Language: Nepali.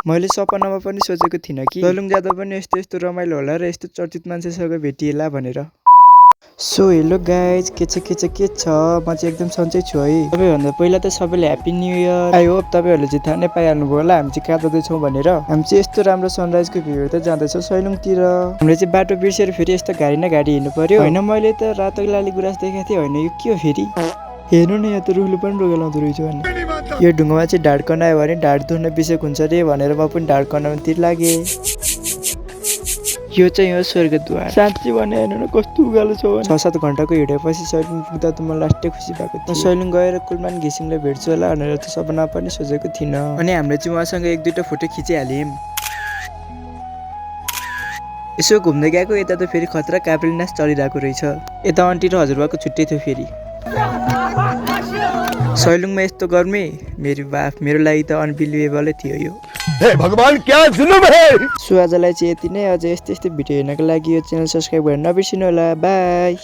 मैले सपनामा पनि सोचेको थिइनँ कि सैलुङ जाँदा पनि यस्तो यस्तो रमाइलो होला र यस्तो चर्चित मान्छेसँग भेटिएला भनेर। सो हेलो गाइज, के छ म चाहिँ एकदम सन्चै छु है। सबैभन्दा पहिला त सबैले happy new year. I hope तपाईँहरूले चाहिँ थाहा नै पाइहाल्नुभयो होला हामी चाहिँ कहाँ जाँदैछौँ भनेर। हामी चाहिँ यस्तो राम्रो सनराइजको भ्यू हेर्दै जाँदैछौँ सैलुङतिर। हामीले चाहिँ बाटो बिर्सेर फेरि यस्तो गाडी न गाडी हिँड्नु पर्यो होइन। मैले त रातो लाली गुराँस देखाएको थिएँ होइन, यो के हो फेरि? हेर्नु न, यहाँ त रुखले पनि रोगेलाउँदो रहेछ भने। यो ढुङ्गामा चाहिँ ढाड कनायो भने ढाड दुख्न बिसेको हुन्छ रे भनेर म पनि ढाड कनाउनुतिर लागेँ। यो चाहिँ हो स्वर्गद्वार। साँच्ची भने हेर्नु न कस्तो उकालो छ। 6-7 घन्टाको हिँडेपछि सैलुङ पुग्दा त म लास्टै खुसी भएको थिएँ। सैलुङ गएर कुलमान घिसिङलाई भेट्छु होला भनेर त सपना पनि सोचेको थिइनँ। अनि हामीले चाहिँ उहाँसँग 1-2टा फोटो खिचिहाल्यौँ। यसो घुम्दै गएको यता त फेरि खतरा काप्रेल नाच चलिरहेको रहेछ। यता आन्टी र हजुरबाको छुट्टै थियो फेरि। सैलुङमा यस्तो गर्मी, मेरो लागि त अनबिलिभेबलै थियो यो। हे भगवान, क्या जुलुम है। सो आजलाई चाहिँ यति नै। अझै यस्तै भिडियो हेर्नको लागि यो च्यानल सब्स्क्राइब गर्न नबिर्सिनु होला। बाई।